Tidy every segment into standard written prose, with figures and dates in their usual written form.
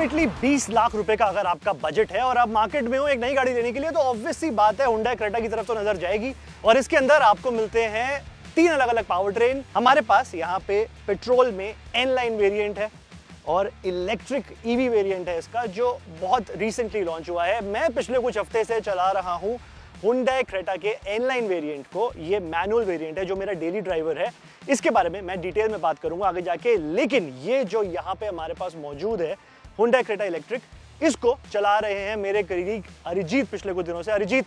Approximately 20 lakh रुपए का अगर आपका बजट है और आप मार्केट में हो एक नई गाड़ी लेने के लिए, तो ऑब्वियस सी बात है हुंडई क्रेटा की तरफ तो नजर जाएगी। और इसके अंदर आपको मिलते हैं 3 अलग अलग पावर ट्रेन। हमारे पास यहाँ पे पेट्रोल में एन लाइन वेरिएंट है और इलेक्ट्रिक ईवी वेरिएंट है इसका, जो बहुत रिसेंटली लॉन्च हुआ है। मैं पिछले कुछ हफ्ते से चला रहा हूँ हुंडई क्रेटा के एन लाइन वेरिएंट को। ये मैनुअल वेरिएंट है जो मेरा डेली ड्राइवर है। इसके बारे में मैं डिटेल में बात करूंगा आगे जाके, लेकिन ये जो यहाँ पे हमारे पास मौजूद है हुंडई क्रेटा इलेक्ट्रिक, इसको चला रहे हैं मेरे करीब अरिजीत पिछले कुछ दिनों से। Arijit,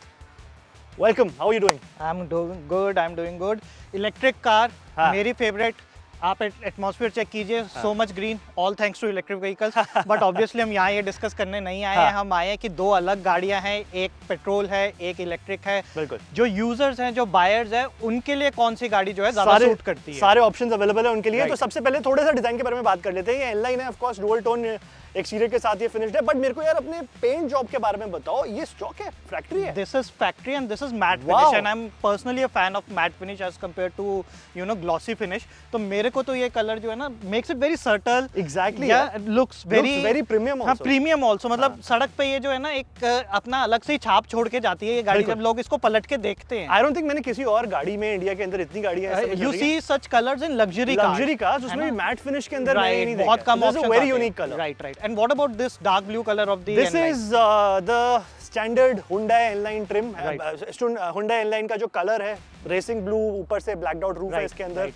welcome, how are you doing? I am doing good. Electric car मेरी फेवरेट। आप एटमॉस्फेयर चेक कीजिए, so much green, all thanks to electric vehicles. But obviously हम यहाँ ये डिस्कस करने नहीं आए हैं। हम आए हैं कि 2 अलग गाड़ियाँ हैं, एक पेट्रोल है, एक इलेक्ट्रिक है। बिल्कुल। जो यूजर्स हैं, जो बायर्स हैं, उनके लिए कौन सी गाड़ी जो है ज्यादा सूट करती है? सारे ऑप्शंस अवेलेबल है उनके लिए। तो सबसे पहले थोड़ा सा डिजाइन के बारे में बात कर लेते हैं। ये एन लाइन है, of course dual tone exterior के साथ ये फिनिश्ड है। बट मेरे को यार अपने पेंट जॉब के बारे में बताओ, ये स्टॉक है, फैक्ट्री है? This is factory and this is matt finish and I am personally a fan of matt finish as compare to glossy finish. तो मेरे को तो ये कलर जो है ना makes it very subtle. Exactly, looks very premium. हाँ, premium also. मतलब सड़क पे ये जो है ना एक अपना अलग से छाप छोड़ के जाती है ये गाड़ी, जब लोग इसको पलट के देखते हैं। आई डोंट थिंक मैंने किसी और गाड़ी में इंडिया के अंदर इतनी गाड़ियां हैं। You see such colours in luxury cars, उसमें भी मैट फिनिश के अंदर मैंने नहीं देखा। बहुत कम option, very unique colour. Right. And what about this dark blue colour of the this is the standard Hyundai N Line trim. Hyundai N Line का जो कलर है, रेसिंग ब्लू, ऊपर से ब्लैक डॉट रूफ है इसके अंदर,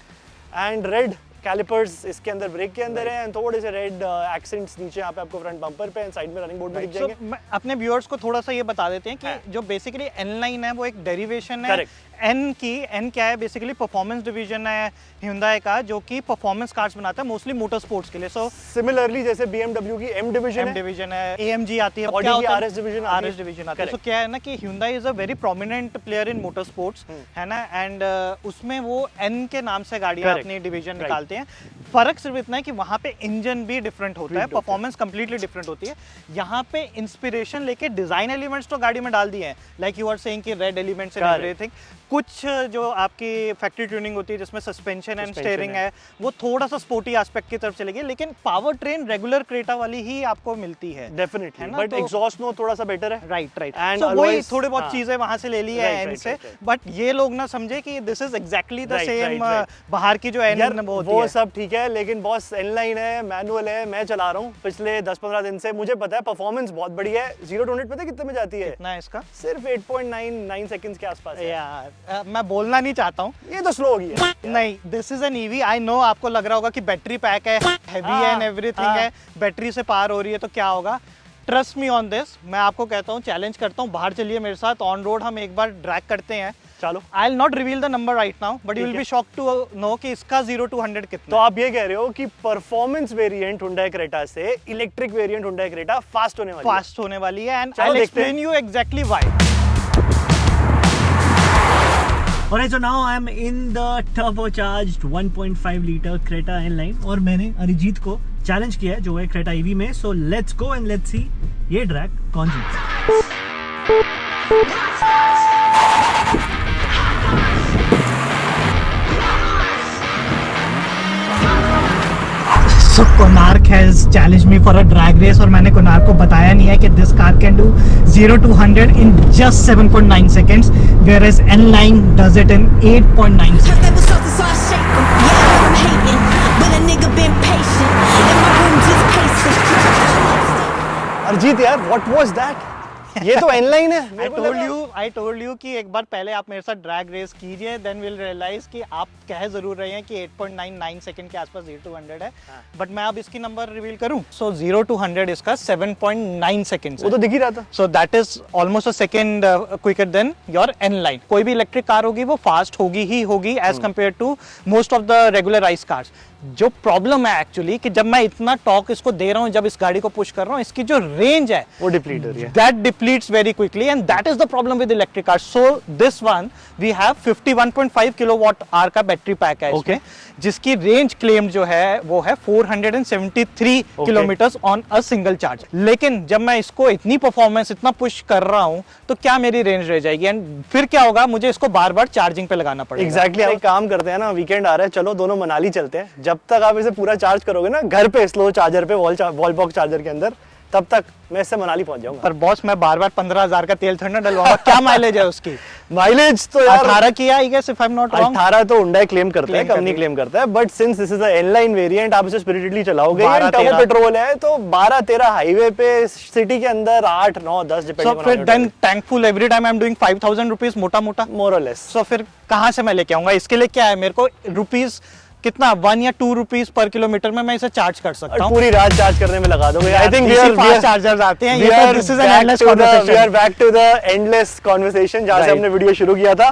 एंड रेड कैलिपर्स इसके अंदर ब्रेक के अंदर है, एंड थोड़े से रेड एक्सेंट्स नीचे यहाँ पे आपको फ्रंट बम्पर पे एंड साइड में रनिंग बोर्ड में दिख जाएंगे। अपने व्यूअर्स को थोड़ा सा ये बता देते हैं कि जो बेसिकली एन लाइन है वो एक डेरिवेशन है एन की। एन क्या है? बेसिकली परफॉर्मेंस डिवीजन है Hyundai का, जो कि परफॉर्मेंस कार्स बनाता है मोस्टली मोटर स्पोर्ट्स के लिए। सो सिमिलरली जैसे BMW की M डिवीजन है, AMG आती है, Audi की RS डिवीजन आती है। सो क्या है ना कि Hyundai is a very prominent player in motor sports, है ना, एंड उसमें वो N के नाम से गाड़ियां अपनी डिवीजन निकालते हैं। फर्क सिर्फ इतना है कि वहाँ पे इंजन भी डिफरेंट होता है, परफॉर्मेंस कंप्लीटली डिफरेंट होती है। यहाँ पे इंस्पिरेशन लेके डिजाइन एलिमेंट्स तो गाड़ी में डाल दिए हैं, लाइक यू आर सेइंग कि रेड एलिमेंट्स एंड एवरीथिंग। कुछ जो आपकी फैक्ट्री ट्यूनिंग होती है जिसमें सस्पेंशन एंड स्टीयरिंग है, वो थोड़ा सा स्पोर्टी एस्पेक्ट की तरफ चलेगी, लेकिन पावर ट्रेन रेगुलर क्रेटा वाली ही आपको मिलती है डेफिनेटली, बट एग्जॉस्ट नो थोड़ा सा बेटर है। राइट। एंड सो वही थोड़ी बहुत चीजें वहां से ले ली है एन से, बट ये लोग ना समझे कि this is exactly the same बाहर की जो एन वो सब ठीक है, लेकिन बॉस एन लाइन है, मैनुअल है, मैं चला रहा हूँ पिछले 10-15 दिन से। मुझे पता है परफॉर्मेंस बहुत बढ़िया है। 0 to 100 पता है कितने में जाती है? कितना है इसका? सिर्फ 8.99 सेकंड्स के आसपास है। यार मैं बोलना नहीं चाहता हूँ, ये तो स्लो होगी नहीं, this is N EV. I know आपको लग रहा होगा कि बैटरी पैक है, हैवी है एंड एवरीथिंग है, बैटरी से पार हो रही है तो क्या होगा। ट्रस्ट मी ऑन दिस, मैं आपको कहता हूँ, चैलेंज करता हूँ, बाहर चलिए मेरे साथ ऑन रोड, हम एक बार ड्रैग करते हैं। चलो, I will not reveal the number right now, but you will be shocked to know कि इसका 0 to 100 कितना। तो आप ये कह रहे हो कि परफॉर्मेंस वेरिएंट हुंडई क्रेटा से electric variant Hyundai Creta fast होने वाली है, and I will explain you exactly why. Alright, so now I'm in the turbocharged 1.5 liter Creta N-Line और मैंने अरिजीत को चैलेंज किया है जो है क्रेटा ईवी में। So let's go and let's see ये ड्रैग कौन जीतता So Konark has challenged me for a drag race और मैंने कोनार्क को बताया नहीं है कि this car can do 0 to 100 in just 7.9 seconds, whereas N-Line does it in 8.9 seconds. Arijit यार, what was that? ये तो एन लाइन है। I told you कि एक बार पहले आप मेरे साथ ड्रैग रेस कीजिए, then we'll realize कि आप कह जरूर रहे हैं कि 8.99 सेकंड के आसपास 0 to 100 है, बट मैं अब इसकी नंबर रिवील करूं। So 0 to 100 इसका 7.9 सेकंड। वो तो दिख ही रहा था। So that is almost a second quicker than your N line। कोई भी इलेक्ट्रिक कार होगी वो फास्ट होगी ही होगी as compared to most of the regular ICE cars। जो प्रॉब्लम है एक्चुअली कि जब मैं इतना टॉर्क इसको दे रहा हूँ, जब इस गाड़ी को पुश कर रहा हूँ, इसकी जो रेंज है वो डिप्लीट हो रही है। That depletes very quickly and that is the problem with electric cars. So this one we have 51.5 kilowatt hour का बैटरी पैक है इसमें, जिसकी रेंज क्लेम जो है वो है 473 kilometres on a single charge. लेकिन जब मैं इसको इतनी परफॉर्मेंस इतना पुश कर रहा हूँ तो क्या मेरी रेंज रह जाएगी, एंड फिर क्या होगा, मुझे इसको बार बार चार्जिंग पे लगाना पड़ेगा। एग्जैक्टली। एक काम करते हैं ना, वीकेंड आ रहा है, चलो दोनों मनाली चलते हैं। जब जब तक आप इसे पूरा चार्ज करोगे ना घर पे स्लो चार्जर पे वॉल बॉक्स चार्जर के अंदर, तब तक मैं इससे मनाली पहुंच जाऊंगा। पर बॉस मैं बार-बार 15,000 का तेल थोड़ा डलवाऊंगा, क्या माइलेज है उसकी? माइलेज तो यार 18 की I guess if I am not wrong. 18 तो Hyundai क्लेम करता है, Claim कंपनी करती क्लेम करता है, but since this is a N-line variant आप इसे स्पिरिटेडली चलाओगे, 12-13 टर्बो पेट्रोल है तो 12-13 हाईवे पे, सिटी के अंदर 8-9-10 सो डिपेंडिंग फिर then thankful every time I am doing 5,000 rupees मोटा-मोटा। मोर और लेस। सो फिर कहाँ से मैं लेके आऊंगा? इसके लिए क्या है मेरे को रुपीस कितना 1 या 2 रुपीस पर किलोमीटर में मैं इसे चार्ज कर सकता हूँ। पूरी रात चार्ज करने में लगा दोगे। आई थिंक फास्ट चार्जर्स आते हैं, ये तो this is an endless we are conversation. Back to the endless conversation जहां से Right. हमने वीडियो शुरू किया था।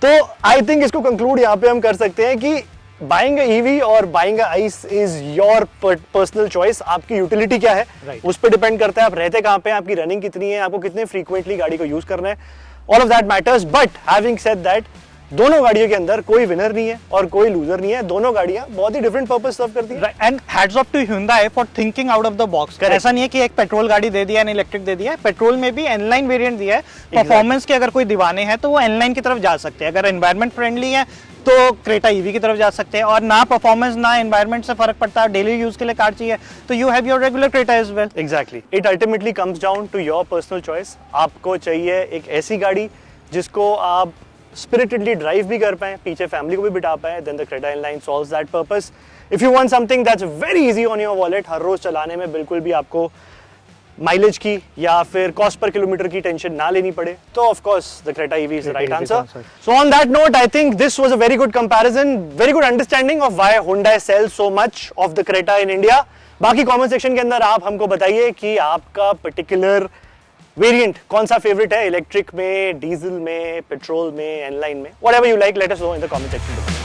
तो आई थिंक इसको कंक्लूड यहाँ पे हम कर सकते हैं कि बाइंग ईवी और buying ice is your personal choice. आपकी यूटिलिटी क्या है Right. उस पर डिपेंड करता है, आप रहते कहाँ पे हैं, आपकी रनिंग कितनी है, आपको कितने फ्रीक्वेंटली गाड़ी को यूज करना है, all of that matters. But having said that, दोनों गाड़ियों के अंदर कोई विनर नहीं है और कोई लूजर नहीं है, दोनों गाड़ियां बहुत ही डिफरेंट पर्पस सर्व करती हैं। And hats off to Hyundai for thinking out of the box. Correct. ऐसा नहीं है कि एक पेट्रोल गाड़ी दे दिया, इलेक्ट्रिक दे दिया है, पेट्रोल में भी एनलाइन वेरिएंट दिया है। परफॉर्मेंस के अगर कोई दीवाने हैं तो वो एनलाइन की तरफ जा सकते हैं, अगर एनवायरमेंट फ्रेंडली है तो क्रेटा ईवी की तरफ जा सकते हैं, और ना परफॉर्मेंस ना एनवायरमेंट से फर्क पड़ता है, डेली यूज के लिए कार चाहिए तो you have your regular Creta as well. Exactly, it ultimately comes down to your personal choice. आपको चाहिए एक ऐसी गाड़ी जिसको आप स्पिरिटेडली ड्राइव भी कर पाए, पीछे फैमिली को भी बिठा पाए, then the Creta N Line solves that purpose. If you want something that's very easy on your wallet, हर रोज चलाने में बिल्कुल भी आपको माइलेज की या फिर कॉस्ट पर किलोमीटर की टेंशन ना लेनी पड़े, तो of course the Creta EV is the right answer. So on that note, I think this was a very good comparison, very good understanding of why Hyundai sells so much of the Creta in India। बाकी comment section के अंदर आप हमको बताइए कि आपका particular variant कौन सा फेवरेट है, इलेक्ट्रिक में, डीजल में, पेट्रोल में, एनलाइन में, whatever you like, let us know in the comment section.